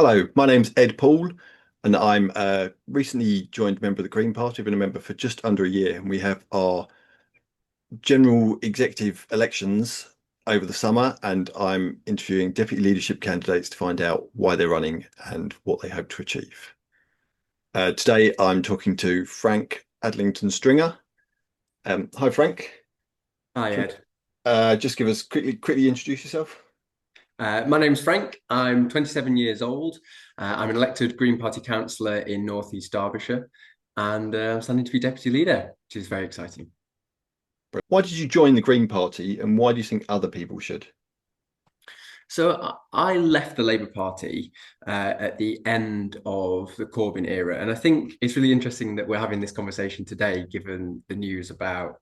Hello, my name's Ed Poole, and I'm a recently joined member of the Green Party. I've been a member for just under a year, and we have our general executive elections over the summer, and I'm interviewing deputy leadership candidates to find out why they're running and what they hope to achieve. Today, I'm talking to Frank Adlington-Stringer. Hi, Frank. Hi, Can Ed. just give us quickly introduce yourself? My name's Frank. I'm 27 years old. I'm an elected Green Party councillor in North East Derbyshire, and I'm standing to be deputy leader, which is very exciting. Why did you join the Green Party, and why do you think other people should? So I left the Labour Party at the end of the Corbyn era, and I think it's really interesting that we're having this conversation today, given the news about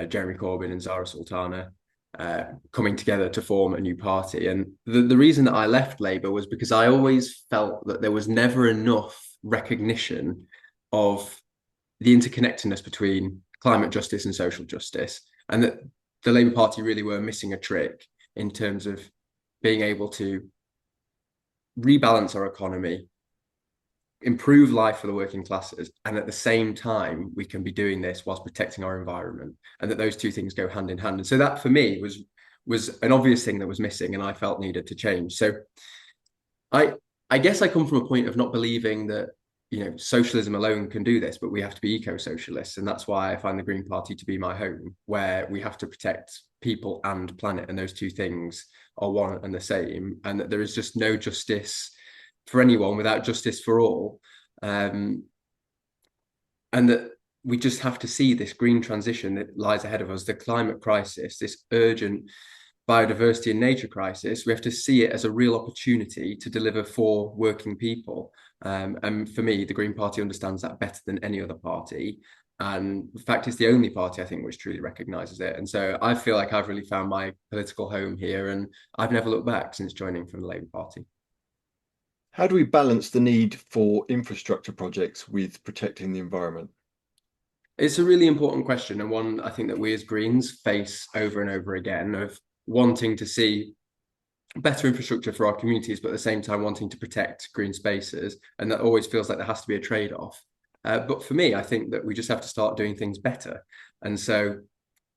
Jeremy Corbyn and Zara Sultana coming together to form a new party. And the reason that I left Labour was because I always felt that there was never enough recognition of the interconnectedness between climate justice and social justice, and that the Labour Party really were missing a trick in terms of being able to rebalance our economy, improve life for the working classes, and at the same time, we can be doing this whilst protecting our environment, and that those two things go hand in hand. And so that for me was an obvious thing that was missing, and I felt needed to change. So I I guess I come from a point of not believing that socialism alone can do this, but we have to be eco-socialists, and that's why I find the Green Party to be my home, where we have to protect people and planet, and those two things are one and the same, and that there is just no justice for anyone without justice for all, um, and that we just have to see this green transition that lies ahead of us, the climate crisis, this urgent biodiversity and nature crisis. We have to see it as a real opportunity to deliver for working people. And for me, the Green Party understands that better than any other party. And in fact, it's the only party I think which truly recognises it. And so I feel like I've really found my political home here, and I've never looked back since joining from the Labour Party. How do we balance the need for infrastructure projects with protecting the environment? It's a really important question, and one I think that we as Greens face over and over again, of wanting to see better infrastructure for our communities, but at the same time wanting to protect green spaces. And that always feels like there has to be a trade-off. But for me, I think that we just have to start doing things better. And so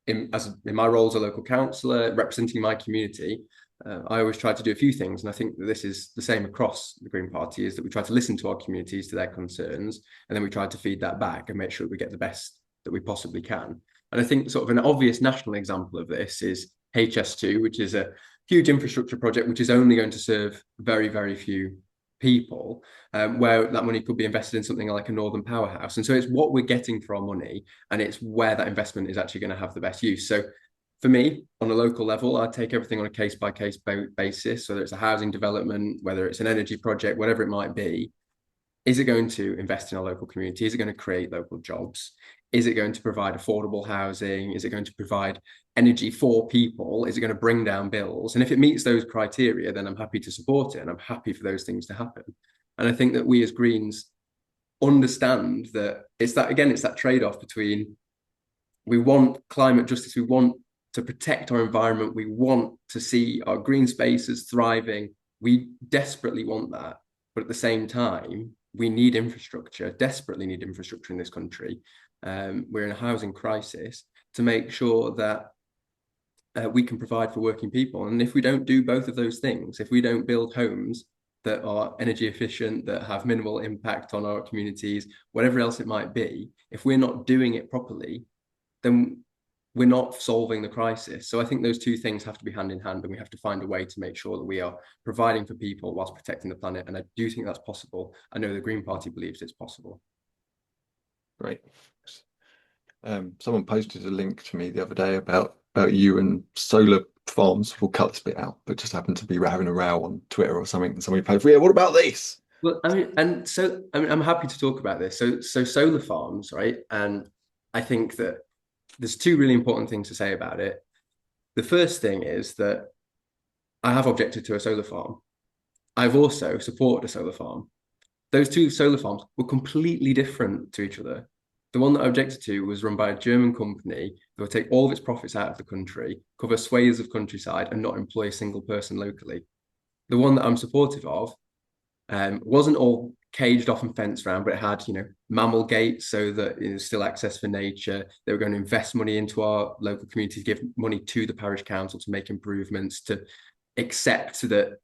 in my role as a local councillor representing my community, I always try to do a few things. And I think that this is the same across the Green Party, is that we try to listen to our communities, to their concerns, and then we try to feed that back and make sure we get the best that we possibly can. And I think sort of an obvious national example of this is HS2, which is a huge infrastructure project, which is only going to serve very, very few people, where that money could be invested in something like a Northern Powerhouse. And so it's what we're getting for our money, and it's where that investment is actually going to have the best use. So for me, on a local level, I take everything on a case by case basis, whether it's a housing development, whether it's an energy project, whatever it might be. Is it going to invest in a local community? Is it going to create local jobs? Is it going to provide affordable housing? Is it going to provide energy for people? Is it going to bring down bills? And if it meets those criteria, then I'm happy to support it, and I'm happy for those things to happen. And I think that we as Greens understand that it's that trade-off between, we want climate justice, we want to protect our environment, we want to see our green spaces thriving. We desperately want that. But at the same time, we need infrastructure, desperately need infrastructure in this country. We're in a housing crisis, to make sure that we can provide for working people. And if we don't do both of those things, if we don't build homes that are energy efficient, that have minimal impact on our communities, whatever else it might be, if we're not doing it properly, then we're not solving the crisis. So I think those two things have to be hand in hand, and we have to find a way to make sure that we are providing for people whilst protecting the planet. And I do think that's possible. I know the Green Party believes it's possible. Great. Someone posted a link to me the other day about you and solar farms. We'll cut this bit out, but just happened to be having a row on Twitter or something, and somebody posted, "Yeah, what about this?" Well, I'm happy to talk about this. So solar farms, right? And I think that there's two really important things to say about it. The first thing is that I have objected to a solar farm. I've also supported a solar farm. Those two solar farms were completely different to each other. The one that I objected to was run by a German company that would take all of its profits out of the country, cover swathes of countryside, and not employ a single person locally. The one that I'm supportive of Wasn't all caged off and fenced around, but it had, mammal gates so that there's still access for nature. They were going to invest money into our local community, give money to the parish council to make improvements, to accept that,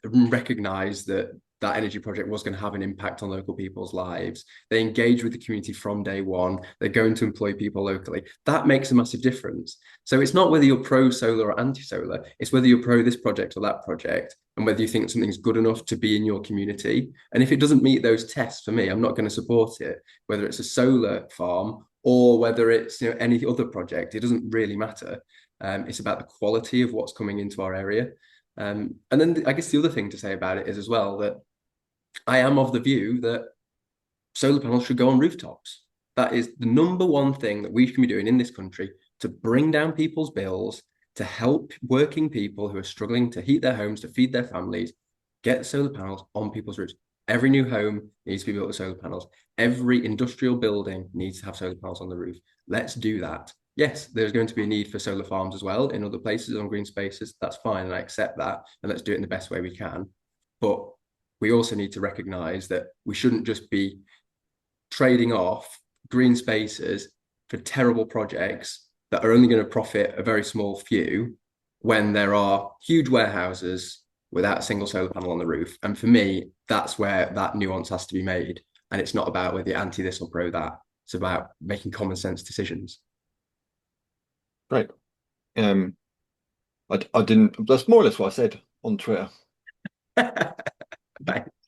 recognize that that energy project was going to have an impact on local people's lives. They engage with the community from day one. They're going to employ people locally. That makes a massive difference. So it's not whether you're pro solar or anti solar, it's whether you're pro this project or that project, and whether you think something's good enough to be in your community. And if it doesn't meet those tests, for me, I'm not going to support it, whether it's a solar farm or whether it's any other project. It doesn't really matter. It's about the quality of what's coming into our area. And then I guess the other thing to say about it is as well that I am of the view that solar panels should go on rooftops. That is the number one thing that we can be doing in this country to bring down people's bills, to help working people who are struggling to heat their homes, to feed their families, get solar panels on people's roofs. Every new home needs to be built with solar panels. Every industrial building needs to have solar panels on the roof. Let's do that. Yes, there's going to be a need for solar farms as well in other places on green spaces. That's fine, and I accept that. And let's do it in the best way we can. But we also need to recognize that we shouldn't just be trading off green spaces for terrible projects that are only going to profit a very small few when there are huge warehouses without a single solar panel on the roof. And for me, that's where that nuance has to be made. And it's not about whether you're anti this or pro that. It's about making common sense decisions. Great. I didn't. That's more or less what I said on Twitter.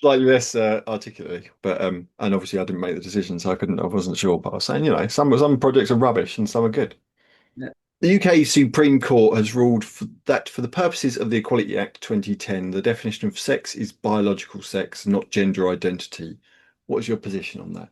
Slightly less articulately, but and obviously I didn't make the decision, so I wasn't sure. But I was saying, some projects are rubbish and some are good. Yeah. The UK Supreme Court has ruled that for the purposes of the Equality Act 2010, the definition of sex is biological sex, not gender identity. What is your position on that?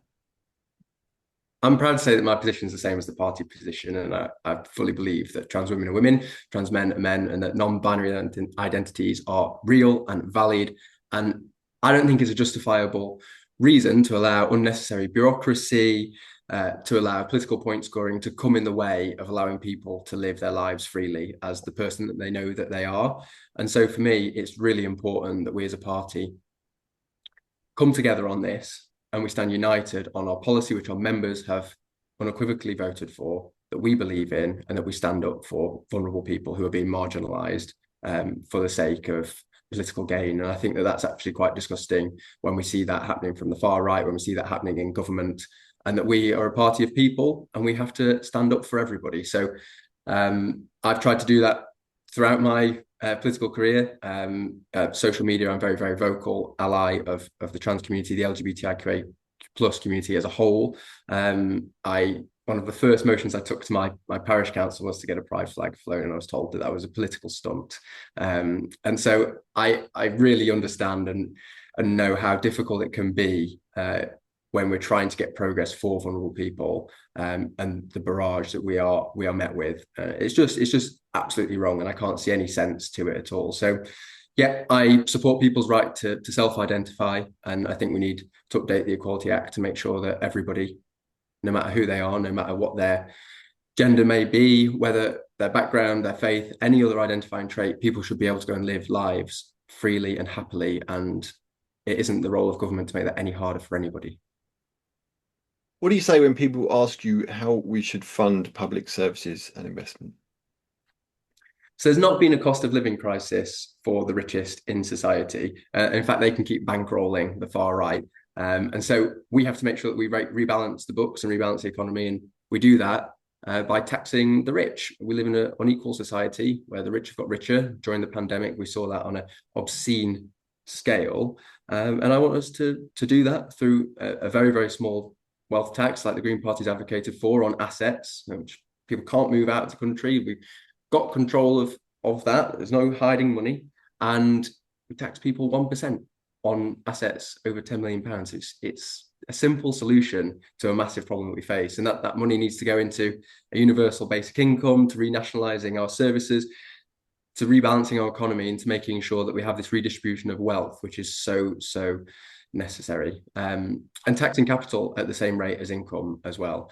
I'm proud to say that my position is the same as the party position, and I fully believe that trans women are women, trans men are men, and that non-binary identities are real and valid. And I don't think it's a justifiable reason to allow unnecessary bureaucracy, to allow political point scoring to come in the way of allowing people to live their lives freely as the person that they know that they are. And so for me, it's really important that we as a party come together on this and we stand united on our policy, which our members have unequivocally voted for, that we believe in, and that we stand up for vulnerable people who are being marginalised for the sake of political gain. And I think that that's actually quite disgusting when we see that happening from the far right, when we see that happening in government, and that we are a party of people and we have to stand up for everybody. So I've tried to do that throughout my political career. Social media, I'm very, very vocal ally of the trans community, the LGBTIQA plus community as a whole. One of the first motions I took to my parish council was to get a pride flag flown, and I was told that was a political stunt. And so I really understand and know how difficult it can be when we're trying to get progress for vulnerable people, and the barrage that we are met with. It's just absolutely wrong, and I can't see any sense to it at all. So yeah, I support people's right to self-identify, and I think we need to update the Equality Act to make sure that everybody, no matter who they are, no matter what their gender may be, whether their background, their faith, any other identifying trait, people should be able to go and live lives freely and happily, and it isn't the role of government to make that any harder for anybody. What do you say when people ask you how we should fund public services and investment? So there's not been a cost of living crisis for the richest in society. In fact, they can keep bankrolling the far right. And so we have to make sure that we rebalance the books and rebalance the economy. And we do that by taxing the rich. We live in an unequal society where the rich have got richer. During the pandemic, we saw that on an obscene scale. And I want us to do that through a very, very small wealth tax, like the Green Party's advocated for, on assets, which people can't move out of the country. We've got control of that. There's no hiding money. And we tax people 1% on assets over £10 million. It's a simple solution to a massive problem that we face. And that money needs to go into a universal basic income, to renationalising our services, to rebalancing our economy, and to making sure that we have this redistribution of wealth, which is so necessary, and taxing capital at the same rate as income as well,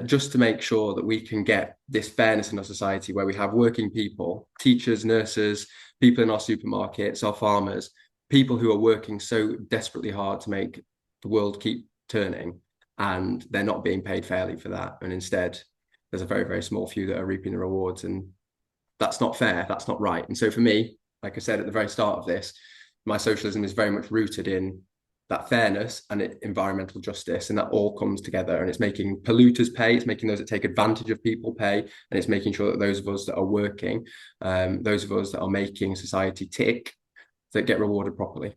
just to make sure that we can get this fairness in our society where we have working people, teachers, nurses, people in our supermarkets, our farmers, people who are working so desperately hard to make the world keep turning, and they're not being paid fairly for that. And instead, there's a very, very small few that are reaping the rewards. And that's not fair. That's not right. And so for me, like I said at the very start of this, my socialism is very much rooted in that fairness and environmental justice, and that all comes together, and it's making polluters pay, it's making those that take advantage of people pay, and it's making sure that those of us that are working, those of us that are making society tick, that get rewarded properly.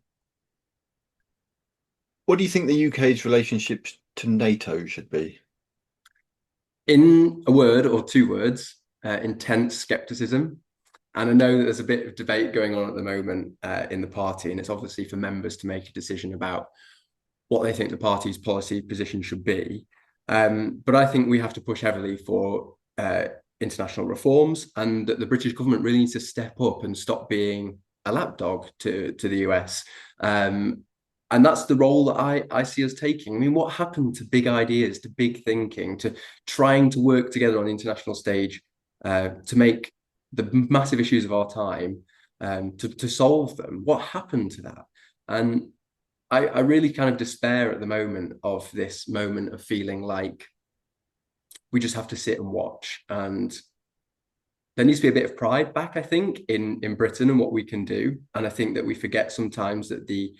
What do you think the UK's relationship to NATO should be? In a word or two words, intense skepticism. And I know that there's a bit of debate going on at the moment in the party, and it's obviously for members to make a decision about what they think the party's policy position should be. But I think we have to push heavily for international reforms, and that the British government really needs to step up and stop being a lapdog to the US. And that's the role that I see us taking. I mean, what happened to big ideas, to big thinking, to trying to work together on the international stage to make the massive issues of our time, to solve them? What happened to that? And I really kind of despair at the moment of this moment of feeling like we just have to sit and watch. And there needs to be a bit of pride back, I think, in Britain and what we can do. And I think that we forget sometimes that the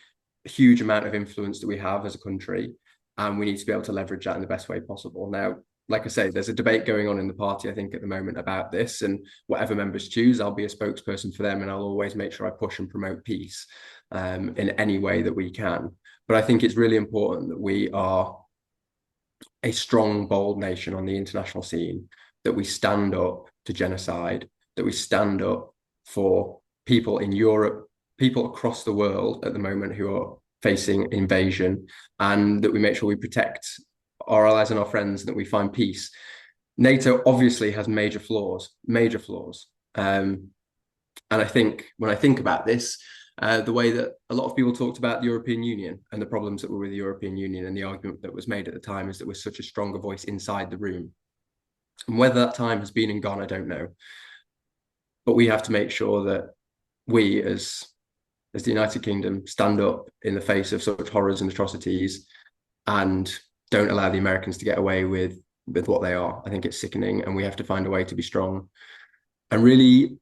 huge amount of influence that we have as a country, and we need to be able to leverage that in the best way possible. Now, like I say, there's a debate going on in the party, I think, at the moment about this, and whatever members choose, I'll be a spokesperson for them, and I'll always make sure I push and promote peace in any way that we can. But I think it's really important that we are a strong, bold nation on the international scene, that we stand up to genocide, that we stand up for people in Europe, people across the world at the moment who are facing invasion, and that we make sure we protect our allies and our friends, and that we find peace. NATO obviously has major flaws, major flaws. And I think when I think about this, the way that a lot of people talked about the European Union and the problems that were with the European Union, and the argument that was made at the time is that we're such a stronger voice inside the room. And whether that time has been and gone, I don't know. But we have to make sure that we, as the United Kingdom, stand up in the face of such horrors and atrocities, and don't allow the Americans to get away with what they are. I think it's sickening, and we have to find a way to be strong and really,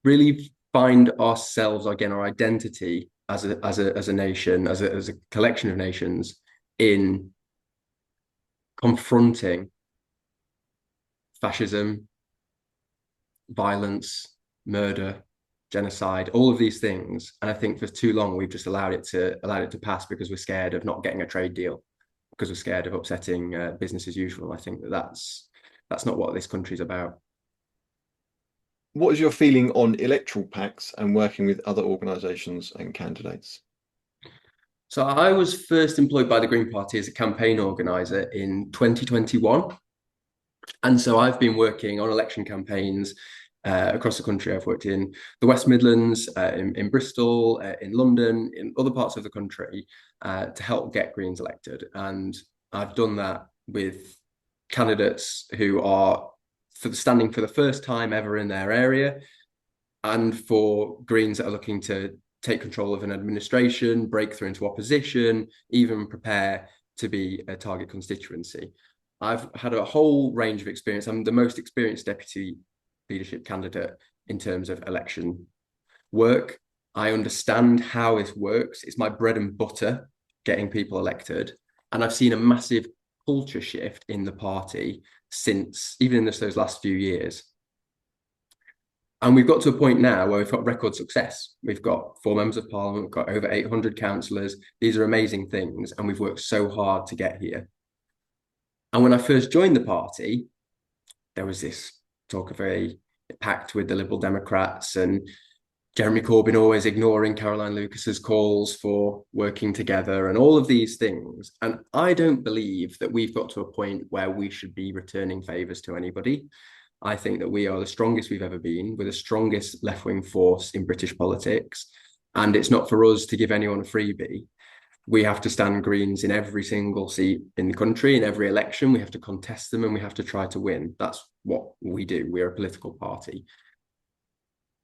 really find ourselves again, our identity as a nation, as a collection of nations, in confronting fascism, violence, murder, genocide, all of these things. And I think for too long we've just allowed it to pass because we're scared of not getting a trade deal, because we're scared of upsetting business as usual. I think that's not what this country's about. What is your feeling on electoral pacts and working with other organisations and candidates? So I was first employed by the Green Party as a campaign organiser in 2021. And so I've been working on election campaigns across the country. I've worked in the West Midlands, in Bristol, in London, in other parts of the country to help get Greens elected. And I've done that with candidates who are standing for the first time ever in their area, and for Greens that are looking to take control of an administration, break through into opposition, even prepare to be a target constituency. I've had a whole range of experience. I'm the most experienced deputy leadership candidate in terms of election work. I understand how this works. It's my bread and butter, getting people elected. And I've seen a massive culture shift in the party since, even in those last few years. And we've got to a point now where we've got record success. We've got 4 members of parliament, we've got over 800 councillors. These are amazing things, and we've worked so hard to get here. And when I first joined the party, there was this talk of a pact with the Liberal Democrats, and Jeremy Corbyn always ignoring Caroline Lucas's calls for working together, and all of these things. And I don't believe that we've got to a point where we should be returning favours to anybody. I think that we are the strongest we've ever been. We're the strongest left-wing force in British politics. And it's not for us to give anyone a freebie. We have to stand Greens in every single seat in the country, in every election. We have to contest them, and we have to try to win. That's what we do. We're a political party.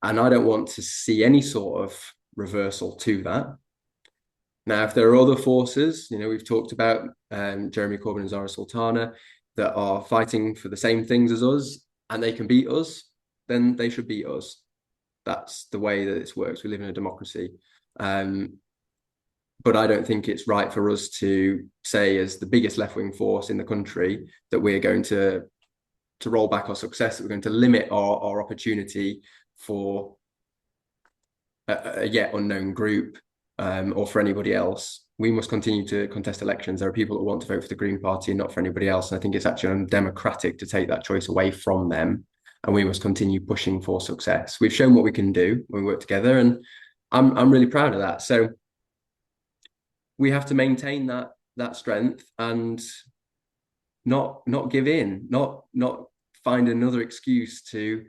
And I don't want to see any sort of reversal to that. Now, if there are other forces, we've talked about Jeremy Corbyn and Zara Sultana that are fighting for the same things as us and they can beat us, then they should beat us. That's the way that this works. We live in a democracy. But I don't think it's right for us to say, as the biggest left-wing force in the country, that we're going to roll back our success, that we're going to limit our opportunity for a yet unknown group, or for anybody else. We must continue to contest elections. There are people that want to vote for the Green Party and not for anybody else. And I think it's actually undemocratic to take that choice away from them. And we must continue pushing for success. We've shown what we can do when we work together, and I'm really proud of that. So we have to maintain that strength and not give in, not find another excuse to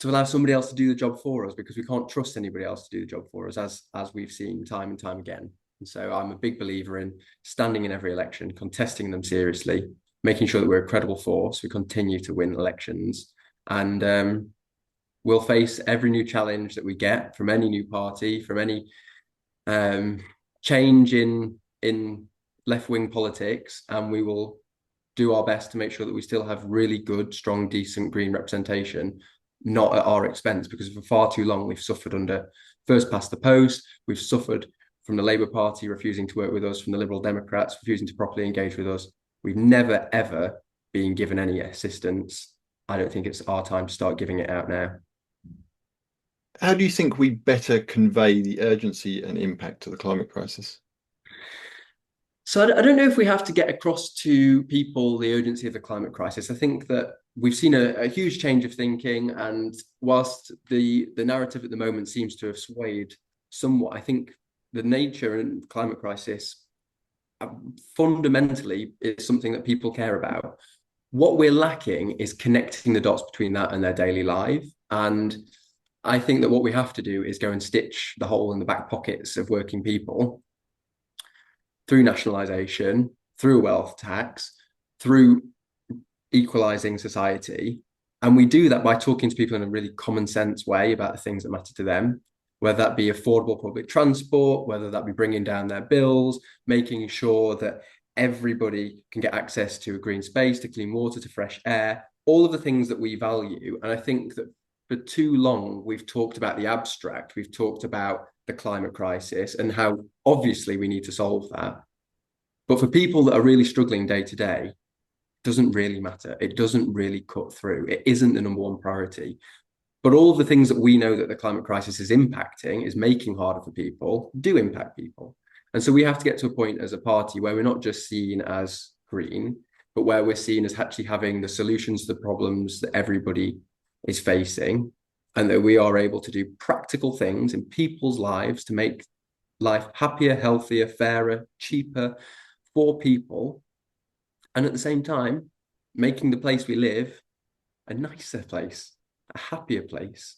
allow somebody else to do the job for us, because we can't trust anybody else to do the job for us, as we've seen time and time again. And so I'm a big believer in standing in every election, contesting them seriously, making sure that we're a credible force. We continue to win elections, and we'll face every new challenge that we get from any new party, from any change in left-wing politics, and we will do our best to make sure that we still have really good, strong, decent Green representation, not at our expense, because for far too long we've suffered under first past the post. We've suffered from the Labour Party refusing to work with us, from the Liberal Democrats refusing to properly engage with us. We've never, ever been given any assistance. I don't think it's our time to start giving it out now. How do you think we better convey the urgency and impact of the climate crisis? So I don't know if we have to get across to people the urgency of the climate crisis. I think that we've seen a huge change of thinking, and whilst the narrative at the moment seems to have swayed somewhat, I think the nature and climate crisis fundamentally is something that people care about. What we're lacking is connecting the dots between that and their daily life. And I think that what we have to do is go and stitch the hole in the back pockets of working people through nationalisation, through a wealth tax, through equalising society. And we do that by talking to people in a really common sense way about the things that matter to them, whether that be affordable public transport, whether that be bringing down their bills, making sure that everybody can get access to a green space, to clean water, to fresh air, all of the things that we value. And I think that for too long, we've talked about the abstract. We've talked about the climate crisis and how obviously we need to solve that. But for people that are really struggling day to day, it doesn't really matter. It doesn't really cut through. It isn't the number one priority. But all of the things that we know that the climate crisis is impacting, is making harder for people, do impact people. And so we have to get to a point as a party where we're not just seen as green, but where we're seen as actually having the solutions to the problems that everybody is facing, and that we are able to do practical things in people's lives to make life happier, healthier, fairer, cheaper for people. And at the same time, making the place we live a nicer place, a happier place,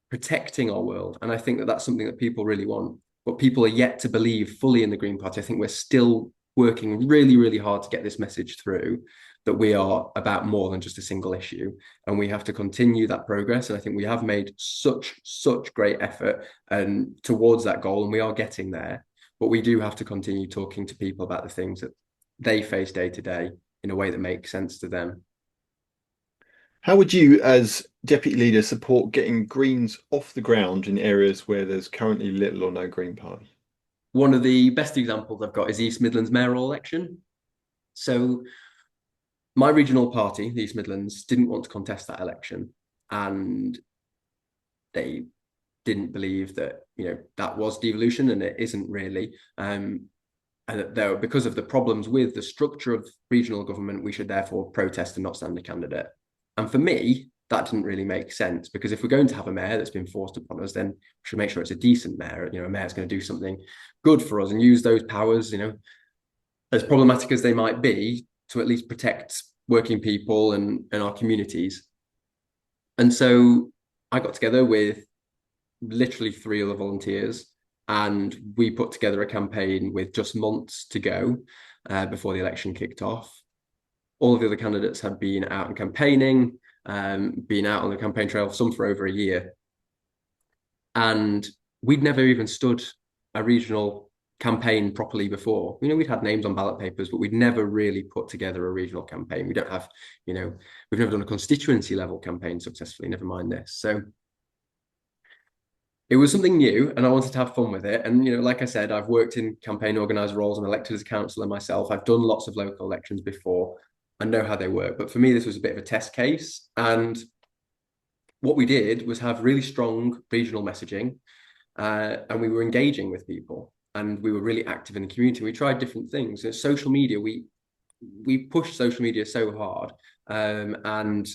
protecting our world. And I think that that's something that people really want. But people are yet to believe fully in the Green Party. I think we're still working really, really hard to get this message through, that we are about more than just a single issue. And we have to continue that progress. And I think we have made such great effort towards that goal, and we are getting there. But we do have to continue talking to people about the things that they face day to day in a way that makes sense to them. How would you, as deputy leader, support getting Greens off the ground in areas where there's currently little or no Green Party? One of the best examples I've got is East Midlands mayoral election. So my regional party, the East Midlands, didn't want to contest that election, and they didn't believe that that was devolution, and it isn't really. And that there, because of the problems with the structure of regional government, we should therefore protest and not stand a candidate. And for me, that didn't really make sense, because if we're going to have a mayor that's been forced upon us, then we should make sure it's a decent mayor. A mayor's going to do something good for us and use those powers, as problematic as they might be, to at least protect working people and our communities. And so I got together with literally 3 other volunteers, and we put together a campaign with just months to go before the election kicked off. All of the other candidates had been out and campaigning, been out on the campaign trail, some for over a year. And we'd never even stood a regional campaign properly before. You know, we'd had names on ballot papers, but we'd never really put together a regional campaign. We don't have, you know, we've never done a constituency level campaign successfully, never mind this. So it was something new and I wanted to have fun with it. And, you know, like I said, I've worked in campaign organizer roles. I'm elected as a councillor myself. I've done lots of local elections before. I know how they work. But for me, this was a bit of a test case. And what we did was have really strong regional messaging, and we were engaging with people and we were really active in the community. We tried different things. So social media, we pushed social media so hard. And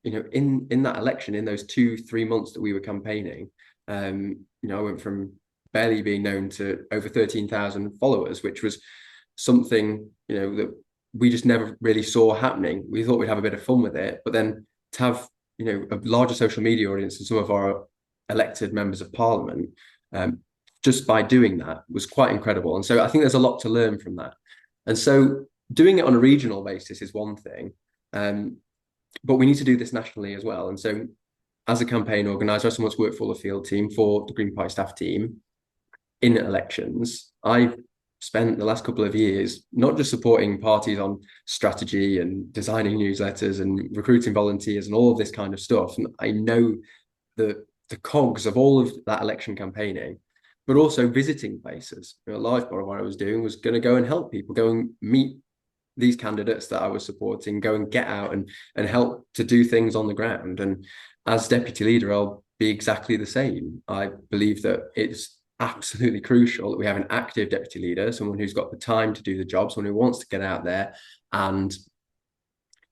you know, in that election, in those 2-3 months that we were campaigning, you know, I went from barely being known to over 13,000 followers, which was something, you know, that we just never really saw happening. We thought we'd have a bit of fun with it, but then to have, you know, a larger social media audience than some of our elected members of parliament, just by doing that was quite incredible. And so I think there's a lot to learn from that. And so doing it on a regional basis is one thing. But we need to do this nationally as well. And so as a campaign organizer, as someone who's worked for the field team for the Green Party staff team in elections, I've spent the last couple of years not just supporting parties on strategy and designing newsletters and recruiting volunteers and all of this kind of stuff. And I know the cogs of all of that election campaigning, but also visiting places. You know, a large part of what I was doing was going to go and help people, go and meet these candidates that I was supporting, go and get out and help to do things on the ground. And as deputy leader, I'll be exactly the same. I believe that it's absolutely crucial that we have an active deputy leader, someone who's got the time to do the job, someone who wants to get out there and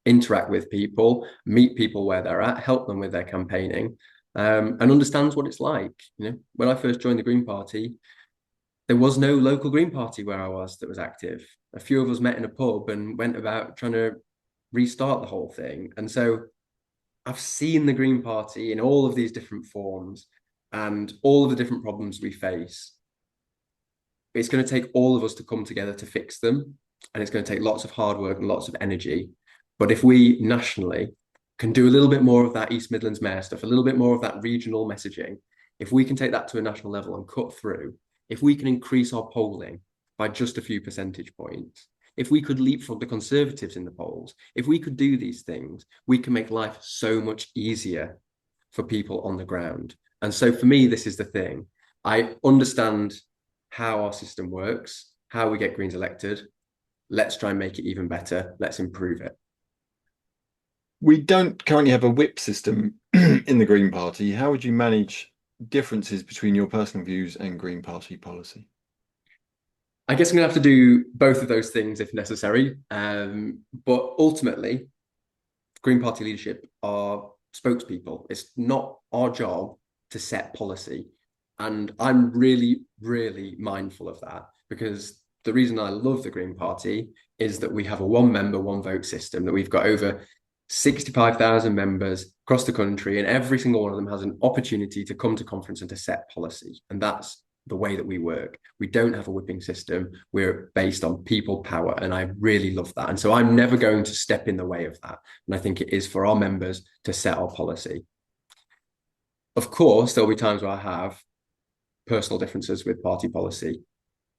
interact with people, meet people where they're at, help them with their campaigning, and understands what it's like. You know, when I first joined the Green Party, there was no local Green Party where I was that was active. A few of us met in a pub and went about trying to restart the whole thing. And so I've seen the Green Party in all of these different forms and all of the different problems we face. It's going to take all of us to come together to fix them. And it's going to take lots of hard work and lots of energy. But if we nationally can do a little bit more of that East Midlands Mayor stuff, a little bit more of that regional messaging, if we can take that to a national level and cut through, if we can increase our polling by just a few percentage points, if we could leapfrog the Conservatives in the polls, if we could do these things, we can make life so much easier for people on the ground. And so for me, this is the thing. I understand how our system works, how we get Greens elected. Let's try and make it even better. Let's improve it. We don't currently have a whip system in the Green Party. How would you manage differences between your personal views and Green Party policy? I guess I'm going to have to do both of those things if necessary. But ultimately, Green Party leadership are spokespeople. It's not our job to set policy. And I'm really, really mindful of that, because the reason I love the Green Party is that we have a one member, one vote system, that we've got over 65,000 members across the country, and every single one of them has an opportunity to come to conference and to set policy. And that's the way that we work. We don't have a whipping system. We're based on people power. And I really love that. And so I'm never going to step in the way of that. And I think it is for our members to set our policy. Of course, there'll be times where I have personal differences with party policy.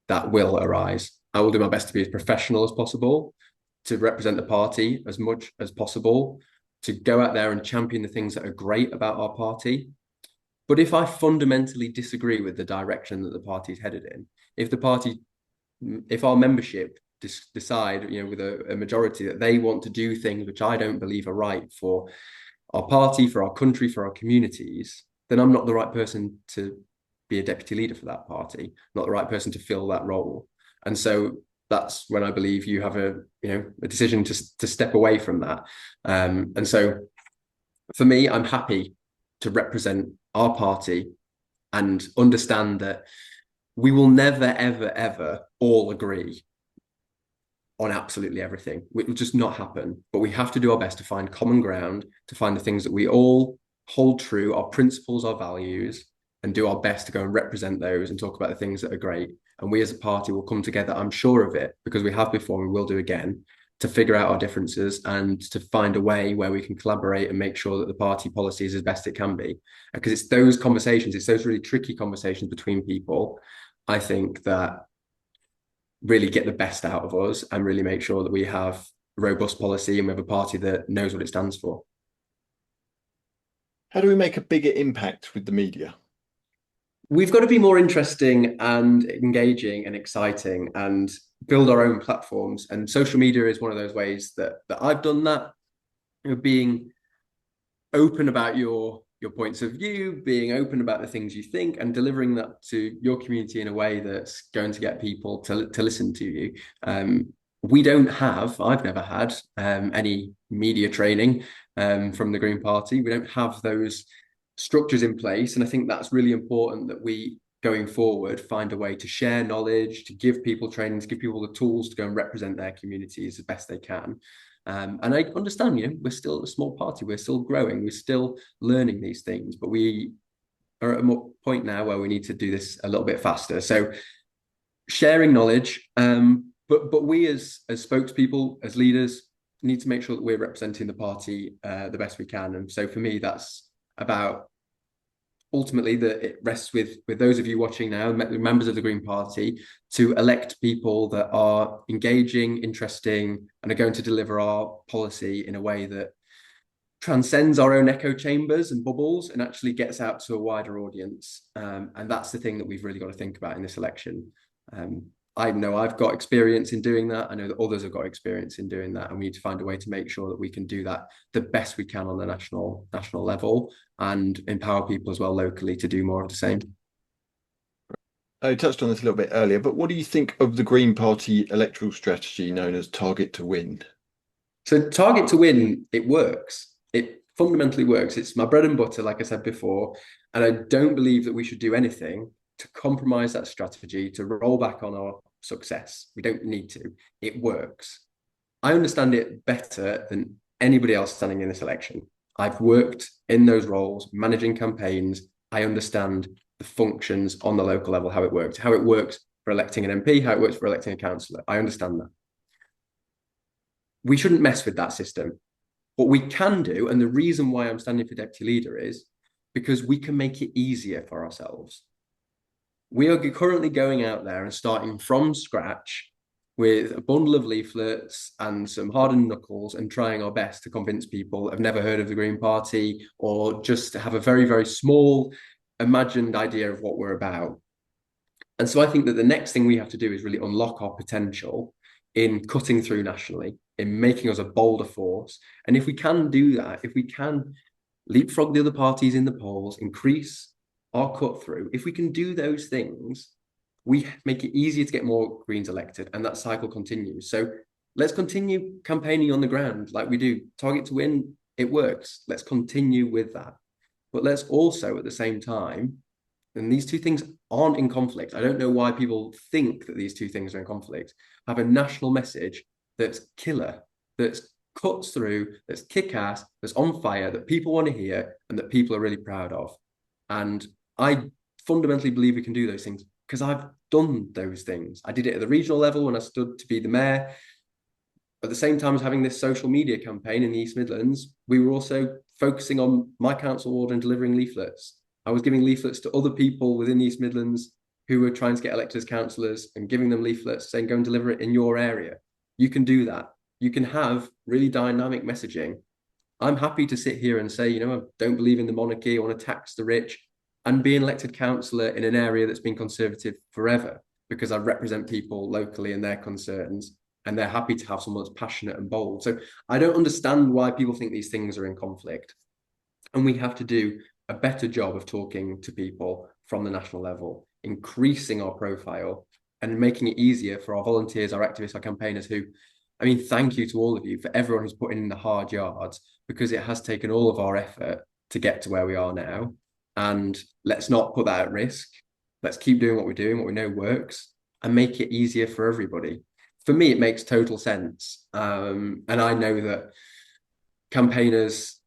That will arise. I will do my best to be as professional as possible, to represent the party as much as possible, to go out there and champion the things that are great about our party. But if I fundamentally disagree with the direction that the party is headed in, if our membership decide, you know, with a majority that they want to do things which I don't believe are right for our party, for our country, for our communities, then I'm not the right person to be a deputy leader for that party, not the right person to fill that role. And so that's when I believe you have a decision to step away from that. And so for me, I'm happy to represent our party and understand that we will never, ever, ever all agree on absolutely everything. It will just not happen. But we have to do our best to find common ground, to find the things that we all hold true, our principles, our values, and do our best to go and represent those and talk about the things that are great. And we as a party will come together, I'm sure of it, because we have before and we will do again, to figure out our differences and to find a way where we can collaborate and make sure that the party policy is as best it can be. Because it's those conversations, it's those really tricky conversations between people, I think, that really get the best out of us and really make sure that we have robust policy and we have a party that knows what it stands for. How do we make a bigger impact with the media? We've got to be more interesting and engaging and exciting and build our own platforms. And social media is one of those ways that I've done that. Being open about your points of view, being open about the things you think, and delivering that to your community in a way that's going to get people to listen to you. I've never had any media training from the Green Party. We don't have those structures in place. And I think that's really important that we, going forward, find a way to share knowledge, to give people training, to give people the tools to go and represent their communities as best they can. And I understand, we're still a small party, we're still growing, we're still learning these things, but we are at a point now where we need to do this a little bit faster. So sharing knowledge, but we as spokespeople, as leaders, need to make sure that we're representing the party the best we can. And so for me, that's about ultimately that it rests with those of you watching now, members of the Green Party, to elect people that are engaging, interesting, and are going to deliver our policy in a way that transcends our own echo chambers and bubbles and actually gets out to a wider audience. And that's the thing that we've really got to think about in this election. I know I've got experience in doing that. I know that others have got experience in doing that, and we need to find a way to make sure that we can do that the best we can on the national level and empower people as well locally to do more of the same. I touched on this a little bit earlier, but what do you think of the Green Party electoral strategy known as Target to Win? So Target to Win, it works. It fundamentally works. It's my bread and butter, like I said before, and I don't believe that we should do anything to compromise that strategy, to roll back on our success. We don't need to. It works. I understand it better than anybody else standing in this election. I've worked in those roles, managing campaigns. I understand the functions on the local level, how it works for electing an MP, how it works for electing a councillor. I understand that. We shouldn't mess with that system. What we can do, and the reason why I'm standing for deputy leader, is because we can make it easier for ourselves. We are currently going out there and starting from scratch with a bundle of leaflets and some hardened knuckles and trying our best to convince people that have never heard of the Green Party or just have a very, very small imagined idea of what we're about. And so I think that the next thing we have to do is really unlock our potential in cutting through nationally, in making us a bolder force. And if we can do that, if we can leapfrog the other parties in the polls, increase our cut through, if we can do those things, we make it easier to get more Greens elected, and that cycle continues. So let's continue campaigning on the ground like we do. Target to Win, it works. Let's continue with that. But let's also, at the same time, and these two things aren't in conflict. I don't know why people think that these two things are in conflict. Have a national message that's killer, that's cuts through, that's kick-ass, that's on fire, that people want to hear, and that people are really proud of. And I fundamentally believe we can do those things because I've done those things. I did it at the regional level when I stood to be the mayor. At the same time as having this social media campaign in the East Midlands, we were also focusing on my council ward and delivering leaflets. I was giving leaflets to other people within the East Midlands who were trying to get elected as councillors and giving them leaflets saying, go and deliver it in your area. You can do that. You can have really dynamic messaging. I'm happy to sit here and say, I don't believe in the monarchy, I want to tax the rich, and be an elected councillor in an area that's been conservative forever because I represent people locally and their concerns, and they're happy to have someone that's passionate and bold. So I don't understand why people think these things are in conflict. And we have to do a better job of talking to people from the national level, increasing our profile and making it easier for our volunteers, our activists, our campaigners thank you to all of you, for everyone who's put in the hard yards, because it has taken all of our effort to get to where we are now. And let's not put that at risk. Let's keep doing what we're doing, what we know works, and make it easier for everybody. For me, it makes total sense. And I know that campaigners,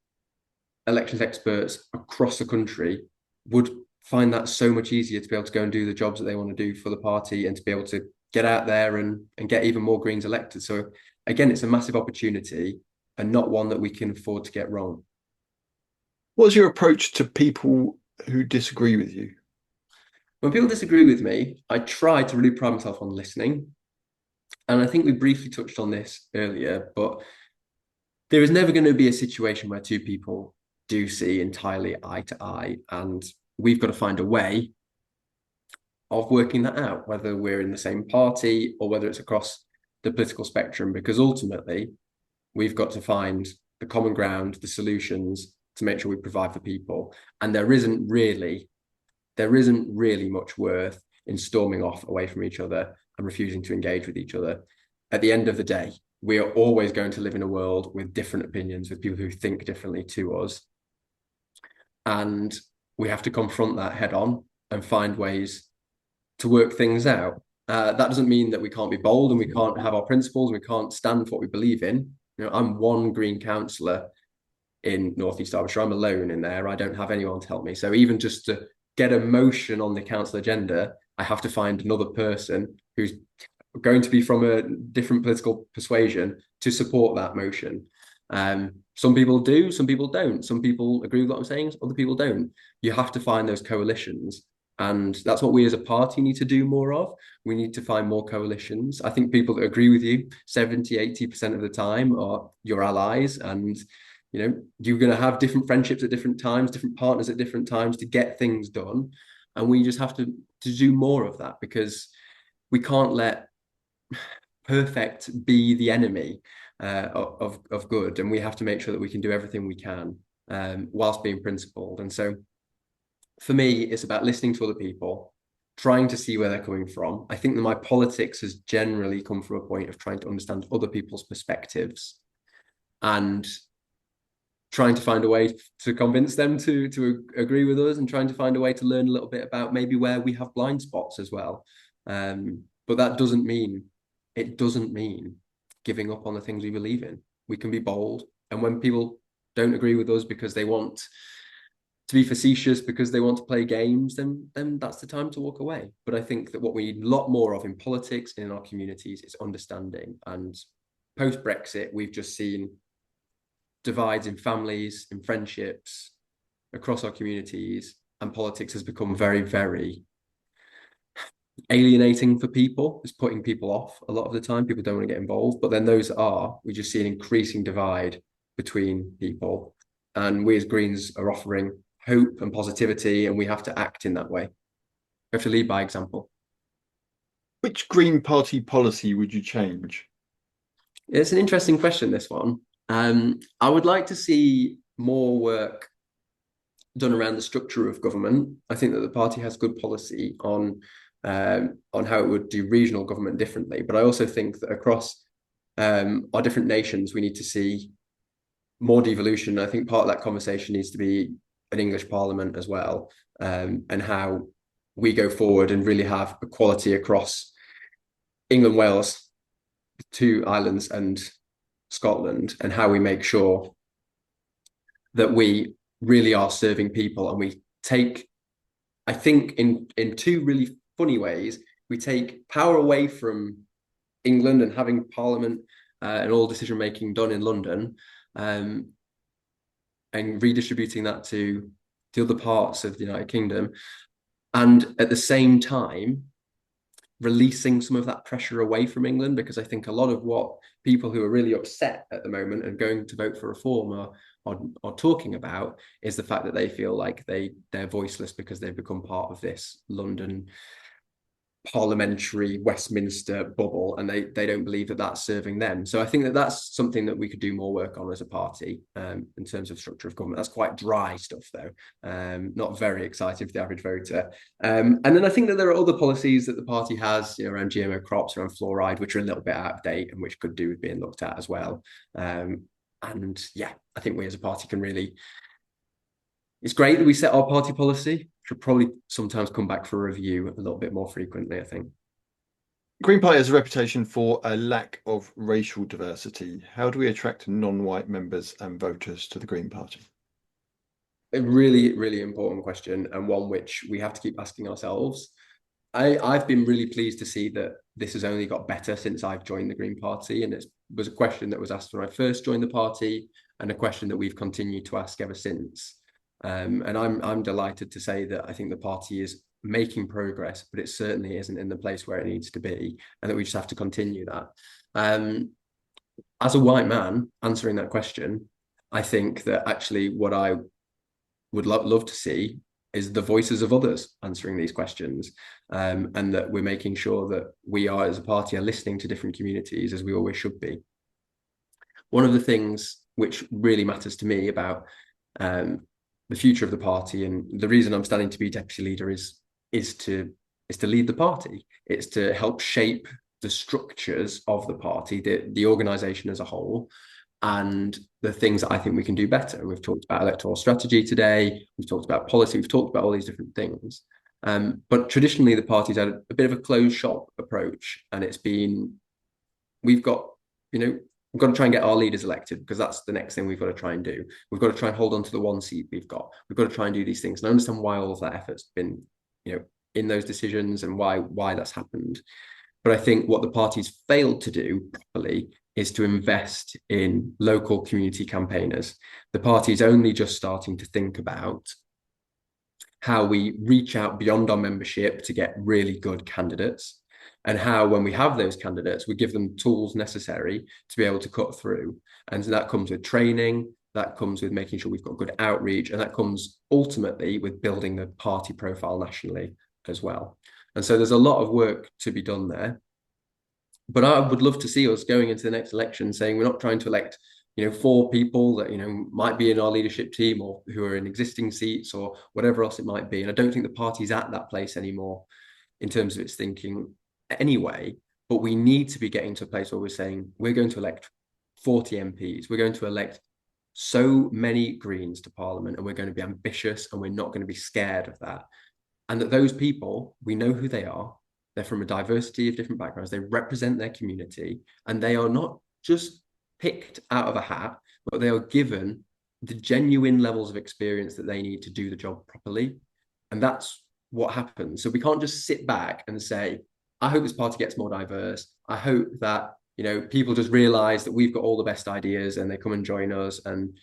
elections experts across the country would find that so much easier to be able to go and do the jobs that they want to do for the party and to be able to get out there and get even more Greens elected. So again, it's a massive opportunity and not one that we can afford to get wrong. What's your approach to people who disagree with you? When people disagree with me, I try to really pride myself on listening. And I think we briefly touched on this earlier, but there is never going to be a situation where two people do see entirely eye to eye. And we've got to find a way of working that out, whether we're in the same party or whether it's across the political spectrum, because ultimately we've got to find the common ground, the solutions to make sure we provide for people. And there isn't really much worth in storming off away from each other and refusing to engage with each other. At the end of the day, we are always going to live in a world with different opinions, with people who think differently to us. And we have to confront that head on and find ways to work things out. That doesn't mean that we can't be bold and we can't have our principles and we can't stand for what we believe in. I'm one Green councillor in North East Derbyshire. I'm alone in there. I don't have anyone to help me. So even just to get a motion on the council agenda, I have to find another person who's going to be from a different political persuasion to support that motion. Some people do, some people don't. Some people agree with what I'm saying, other people don't. You have to find those coalitions. And that's what we as a party need to do more of. We need to find more coalitions. I think people that agree with you 70, 80% of the time are your allies. And, you're going to have different friendships at different times, different partners at different times to get things done. And we just have to do more of that, because we can't let perfect be the enemy of good. And we have to make sure that we can do everything we can whilst being principled. And so for me, it's about listening to other people, trying to see where they're coming from. I think that my politics has generally come from a point of trying to understand other people's perspectives and trying to find a way to convince them to agree with us, and trying to find a way to learn a little bit about maybe where we have blind spots as well. But that doesn't mean giving up on the things we believe in. We can be bold. And when people don't agree with us because they want to be facetious, because they want to play games, then that's the time to walk away. But I think that what we need a lot more of in politics and in our communities is understanding. And post-Brexit, we've just seen divides in families, in friendships, across our communities, and politics has become very, very alienating for people. It's putting people off a lot of the time. People don't want to get involved. But then we just see an increasing divide between people. And we as Greens are offering hope and positivity, and we have to act in that way. We have to lead by example. Which Green Party policy would you change? It's an interesting question, this one. I would like to see more work done around the structure of government. I think that the party has good policy on how it would do regional government differently. But I also think that across our different nations, we need to see more devolution. I think part of that conversation needs to be an English Parliament as well, and how we go forward and really have equality across England, Wales, the two islands, and Scotland, and how we make sure that we really are serving people. And we take, I think, in two really funny ways, we take power away from England and having Parliament and all decision making done in London, and redistributing that to the other parts of the United Kingdom, and at the same time releasing some of that pressure away from England, because I think a lot of what people who are really upset at the moment and going to vote for reform are talking about is the fact that they feel like they're voiceless because they've become part of this London parliamentary Westminster bubble, and they don't believe that that's serving them. So I think that that's something that we could do more work on as a party, in terms of structure of government. That's quite dry stuff, though, not very exciting for the average voter. And then I think that there are other policies that the party has, around GMO crops, around fluoride, which are a little bit out of date and which could do with being looked at as well. And yeah, I think we as a party can really. It's great that we set our party policy. Should probably sometimes come back for a review a little bit more frequently, I think. Green Party has a reputation for a lack of racial diversity. How do we attract non-white members and voters to the Green Party? A really, really important question, and one which we have to keep asking ourselves. I've been really pleased to see that this has only got better since I've joined the Green Party, and it's was a question that was asked when I first joined the party, and a question that we've continued to ask ever since. And I'm delighted to say that I think the party is making progress, but it certainly isn't in the place where it needs to be, and that we just have to continue that. As a white man answering that question, I think that actually what I would love to see is the voices of others answering these questions, and that we're making sure that we are, as a party, are listening to different communities, as we always should be. One of the things which really matters to me about the future of the party, and the reason I'm standing to be deputy leader, is to lead the party. It's to help shape the structures of the party, the organisation as a whole, and the things that I think we can do better. We've talked about electoral strategy today. We've talked about policy. We've talked about all these different things. But traditionally, the party's had a bit of a closed shop approach, and it's been, we've got to try and get our leaders elected, because that's the next thing we've got to try and do. We've got to try and hold on to the one seat we've got. We've got to try and do these things. And I understand why all of that effort's been, in those decisions, and why that's happened. But I think what the party's failed to do properly is to invest in local community campaigners. The party's only just starting to think about how we reach out beyond our membership to get really good candidates, and how, when we have those candidates, we give them tools necessary to be able to cut through. And so that comes with training, that comes with making sure we've got good outreach, and that comes ultimately with building the party profile nationally as well. And so there's a lot of work to be done there. But I would love to see us going into the next election saying we're not trying to elect 4 people that might be in our leadership team, or who are in existing seats, or whatever else it might be. And I don't think the party's at that place anymore in terms of its thinking anyway. But we need to be getting to a place where we're saying we're going to elect 40 MPs. We're going to elect so many Greens to Parliament, and we're going to be ambitious, and we're not going to be scared of that. And that those people, we know who they are. They're from a diversity of different backgrounds. They represent their community, and they are not just picked out of a hat, but they are given the genuine levels of experience that they need to do the job properly. And that's what happens. So we can't just sit back and say, I hope this party gets more diverse. I hope that, people just realize that we've got all the best ideas and they come and join us, and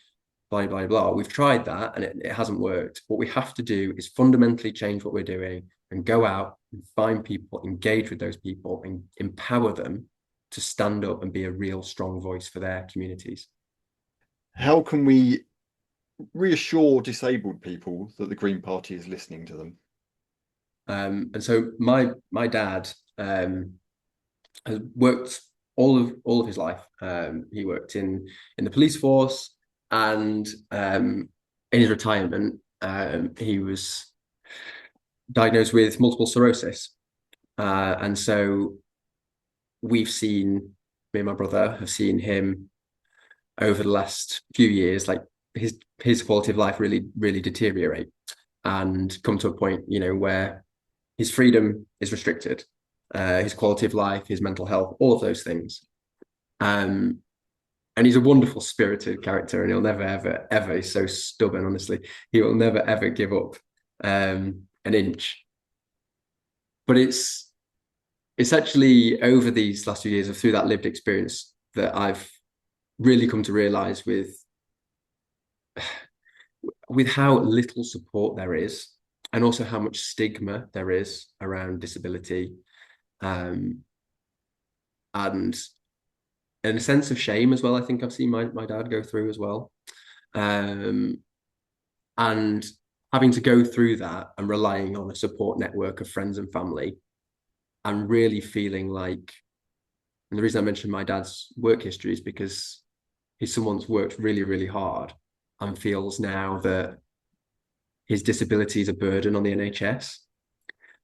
blah, blah, blah. We've tried that and it hasn't worked. What we have to do is fundamentally change what we're doing, and go out and find people, engage with those people, and empower them to stand up and be a real strong voice for their communities. How can we reassure disabled people that the Green Party is listening to them? And so my dad has worked all of his life. He worked in the police force, and in his retirement, he was diagnosed with multiple sclerosis. And so me and my brother have seen him over the last few years, like his quality of life really, really deteriorate, and come to a point, where his freedom is restricted, his quality of life, his mental health, all of those things. And he's a wonderful spirited character, and he'll never, ever, ever, he's so stubborn, honestly. He will never, ever give up an inch. But it's actually over these last few years, through that lived experience, that I've really come to realize with how little support there is, and also how much stigma there is around disability, and a sense of shame as well. I think I've seen my dad go through as well, and having to go through that and relying on a support network of friends and family, and really feeling like, and the reason I mentioned my dad's work history is because he's someone that's worked really, really hard, and feels now that his disability is a burden on the NHS,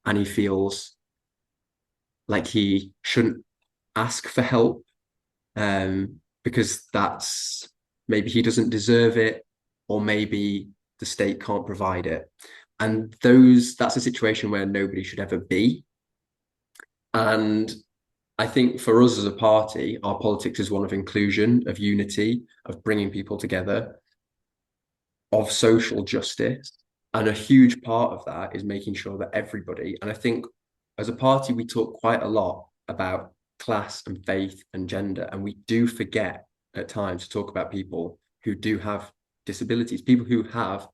and he feels like he shouldn't ask for help, because that's, maybe he doesn't deserve it, or maybe the state can't provide it. And that's a situation where nobody should ever be. And I think for us as a party, our politics is one of inclusion, of unity, of bringing people together, of social justice. And a huge part of that is making sure that everybody, and I think as a party, we talk quite a lot about class and faith and gender. And we do forget at times to talk about people who do have disabilities, people who have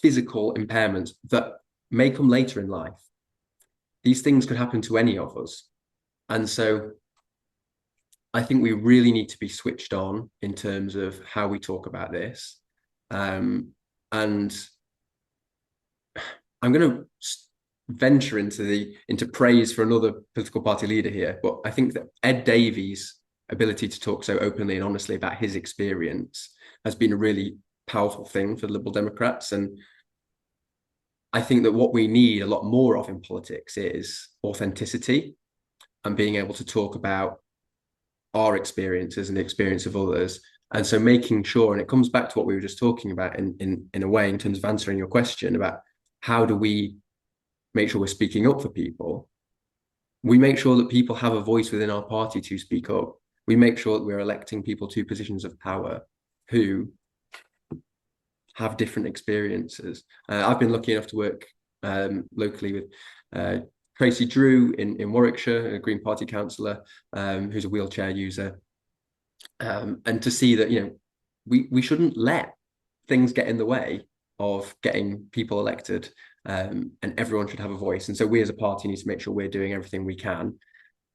physical impairments that may come later in life. These things could happen to any of us. And so I think we really need to be switched on in terms of how we talk about this. And I'm going to venture into praise for another political party leader here, but I think that Ed Davies' ability to talk so openly and honestly about his experience has been a really powerful thing for the Liberal Democrats. And I think that what we need a lot more of in politics is authenticity and being able to talk about our experiences and the experience of others. And so making sure, and it comes back to what we were just talking about in a way, in terms of answering your question about how do we make sure we're speaking up for people? We make sure that people have a voice within our party to speak up. We make sure that we're electing people to positions of power who have different experiences. I've been lucky enough to work locally with Tracy Drew in Warwickshire, a Green Party councillor who's a wheelchair user. And to see that, we shouldn't let things get in the way of getting people elected, and everyone should have a voice. And so we as a party need to make sure we're doing everything we can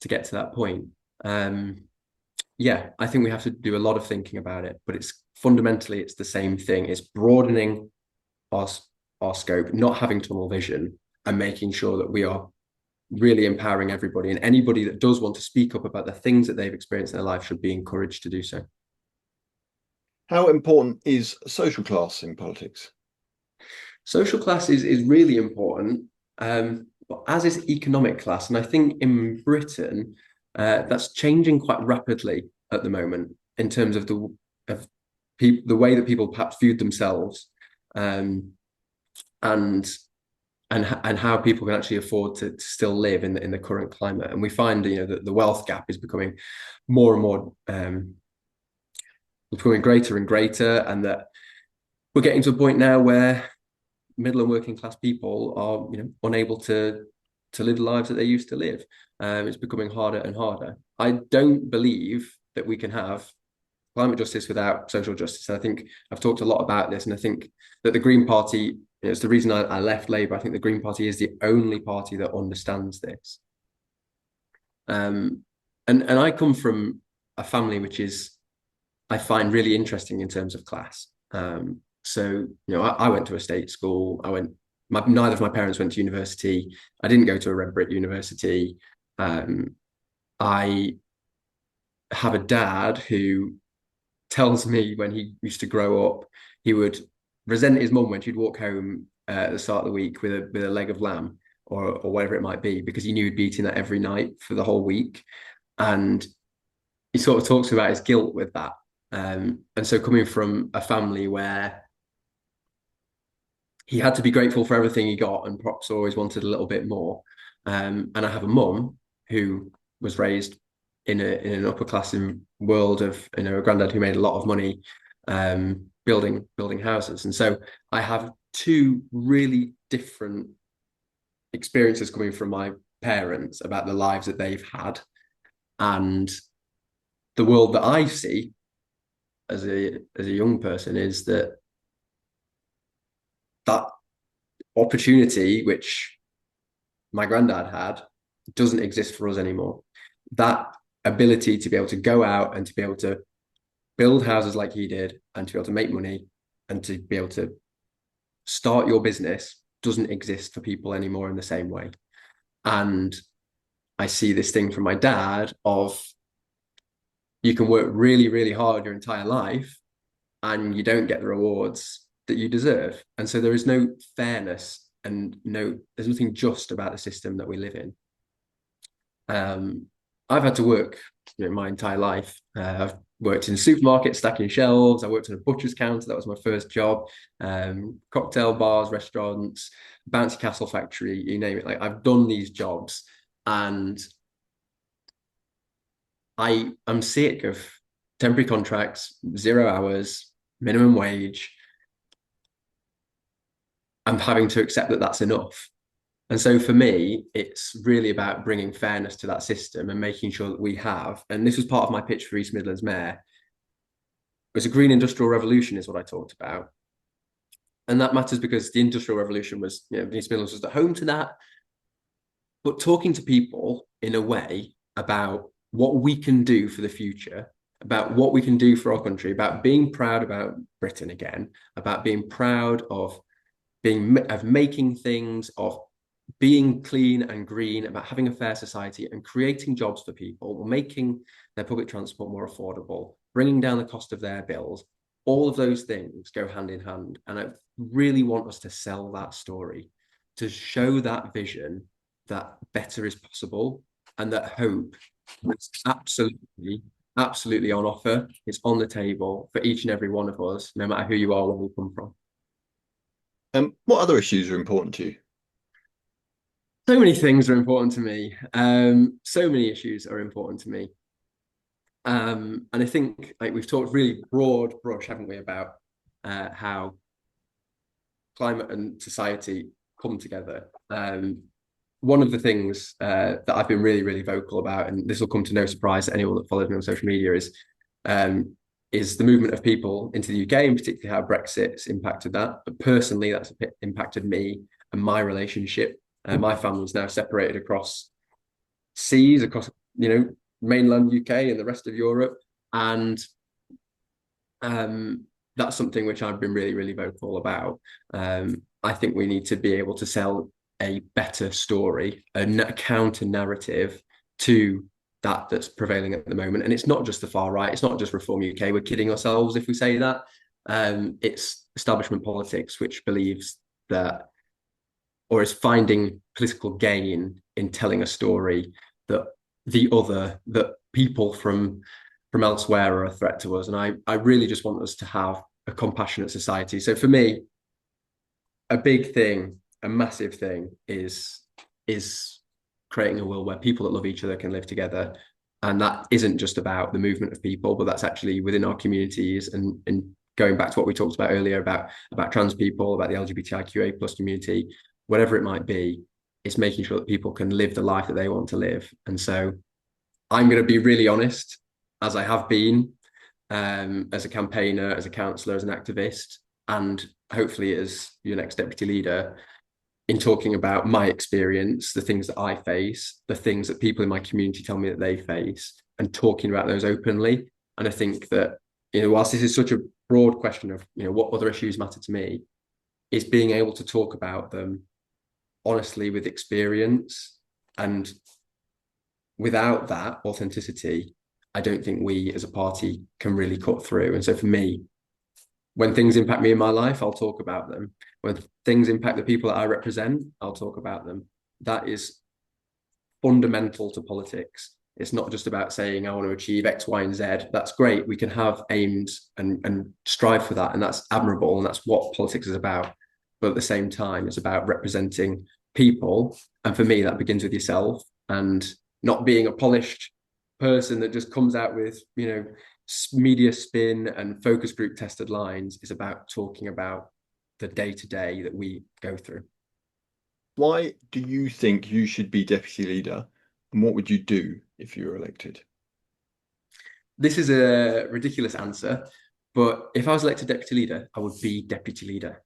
to get to that point. I think we have to do a lot of thinking about it, but it's fundamentally the same thing. It's broadening our scope, not having tunnel vision, and making sure that we are really empowering everybody, and anybody that does want to speak up about the things that they've experienced in their life should be encouraged to do so. How important is social class in politics? Social class is really important, but as is economic class. And I think in Britain, that's changing quite rapidly at the moment in terms of the way that people perhaps viewed themselves, and how people can actually afford to still live in the current climate. And we find, that the wealth gap is becoming more and more, becoming greater and greater, and that we're getting to a point now where middle and working class people are, unable to live the lives that they used to live. It's becoming harder and harder. I don't believe that we can have climate justice without social justice. And I think I've talked a lot about this, and I think that the Green Party, it's the reason I left Labour. I think the Green Party is the only party that understands this. And I come from a family which I find really interesting in terms of class. So, I went to a state school. Neither of my parents went to university. I didn't go to a red brick university. I have a dad who tells me when he used to grow up, he would resent his mum when she'd walk home at the start of the week with a leg of lamb or whatever it might be, because he knew he'd be eating that every night for the whole week. And he sort of talks about his guilt with that. And so coming from a family where he had to be grateful for everything he got and perhaps always wanted a little bit more. And I have a mum who was raised in an upper class world of, a granddad who made a lot of money building houses. And so I have two really different experiences coming from my parents about the lives that they've had, and the world that I see as a young person is that opportunity which my granddad had doesn't exist for us anymore. That ability to be able to go out and to be able to build houses like he did, and to be able to make money and to be able to start your business doesn't exist for people anymore in the same way. And I see this thing from my dad of, you can work really, really hard your entire life and you don't get the rewards that you deserve. And so there is no fairness, and there's nothing just about the system that we live in. I've had to work my entire life. I've worked in a supermarket stacking shelves. I worked on a butcher's counter. That was my first job. Cocktail bars, restaurants, bouncy castle factory, you name it. Like, I've done these jobs, and I'm sick of temporary contracts, 0 hours, minimum wage. I'm having to accept that that's enough. And so for me, it's really about bringing fairness to that system and making sure that we have, and this was part of my pitch for East Midlands Mayor, was a green industrial revolution is what I talked about. And that matters because the industrial revolution was, the East Midlands was at home to that. But talking to people in a way about what we can do for the future, about what we can do for our country, about being proud about Britain again, about being proud of making things, of being clean and green, about having a fair society and creating jobs for people, making their public transport more affordable, bringing down the cost of their bills. All of those things go hand in hand. And I really want us to sell that story, to show that vision that better is possible and that hope is absolutely on offer. It's on the table for each and every one of us, no matter who you are, where we come from. What other issues are important to you? So many things are important to me. So many issues are important to me. And I think like we've talked really broad brush, haven't we, about how climate and society come together. One of the things that I've been really, really vocal about, and this will come to no surprise to anyone that follows me on social media, is the movement of people into the UK, and particularly how Brexit's impacted that. But personally, that's impacted me and my relationship. My family's now separated across seas, across mainland UK and the rest of Europe, and that's something which I've been really, really vocal about. I think we need to be able to sell a better story, a counter narrative to that's prevailing at the moment. And it's not just the far right, it's not just Reform UK. We're kidding ourselves if we say that. It's establishment politics, which believes that, or is finding political gain in telling a story that that people from elsewhere are a threat to us. And I really just want us to have a compassionate society. So for me, a big thing, a massive thing is creating a world where people that love each other can live together. And that isn't just about the movement of people, but that's actually within our communities, and going back to what we talked about earlier about trans people, about the LGBTIQA plus community, whatever it might be, it's making sure that people can live the life that they want to live. And so I'm going to be really honest, as I have been, as a campaigner, as a councillor, as an activist, and hopefully as your next deputy leader, in talking about my experience, the things that I face, the things that people in my community tell me that they face, and talking about those openly. And I think that, whilst this is such a broad question of, what other issues matter to me, is being able to talk about them honestly with experience. And without that authenticity, I don't think we as a party can really cut through. And so for me, when things impact me in my life, I'll talk about them. When things impact the people that I represent, I'll talk about them. That is fundamental to politics. It's not just about saying, I want to achieve X, Y, and Z. That's great. We can have aims and strive for that. And that's admirable. And that's what politics is about. But at the same time, it's about representing people. And for me, that begins with yourself, and not being a polished person that just comes out with, media spin and focus group tested lines. Is about talking about the day-to-day that we go through. Why do you think you should be deputy leader, and what would you do if you were elected? This is a ridiculous answer, but if I was elected deputy leader, I would be deputy leader.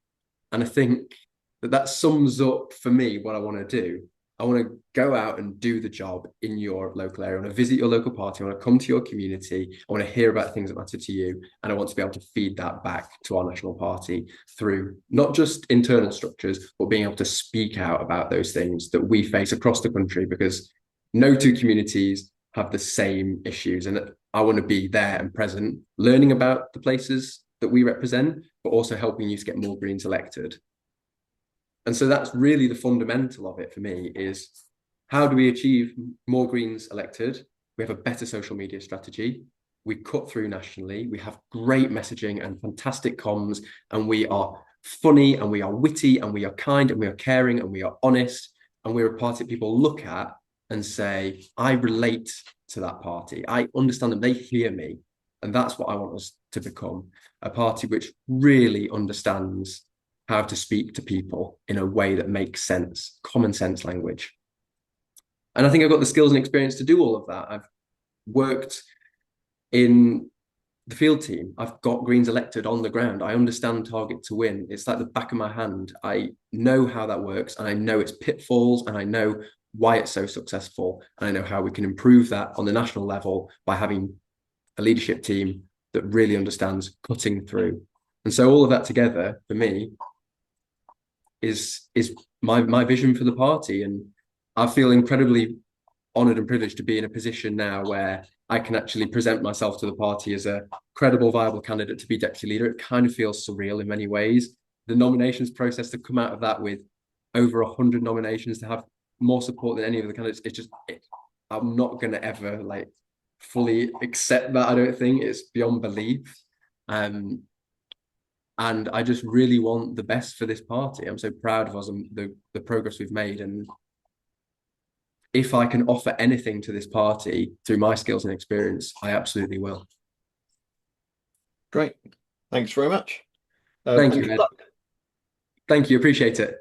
And I think that sums up for me what I want to do. I want to go out and do the job in your local area. I want to visit your local party. I want to come to your community. I want to hear about things that matter to you. And I want to be able to feed that back to our national party through not just internal structures, but being able to speak out about those things that we face across the country, because no two communities have the same issues. And I want to be there and present, learning about the places that we represent, but also helping you to get more Greens elected. And so that's really the fundamental of it for me, is how do we achieve more Greens elected? We have a better social media strategy. We cut through nationally. We have great messaging and fantastic comms, and we are funny and we are witty and we are kind and we are caring and we are honest. And we're a party that people look at and say, I relate to that party. I understand them. They hear me. And that's what I want us to become, a party which really understands how to speak to people in a way that makes sense, common sense language. And I think I've got the skills and experience to do all of that. I've worked in the field team. I've got Greens elected on the ground. I understand target to win. It's like the back of my hand. I know how that works, and I know its pitfalls, and I know why it's so successful. And I know how we can improve that on the national level by having a leadership team that really understands cutting through. And so all of that together for me is my vision for the party. And I feel incredibly honoured and privileged to be in a position now where I can actually present myself to the party as a credible, viable candidate to be deputy leader. It kind of feels surreal in many ways. The nominations process to come out of that with over 100 nominations, to have more support than any of the candidates, I'm not going to ever like fully accept that. I don't think it's beyond belief. And I just really want the best for this party. I'm so proud of us and the progress we've made. And if I can offer anything to this party through my skills and experience, I absolutely will. Great. Thanks very much. Thank you, Good Ed. luck. Thank you. Appreciate it.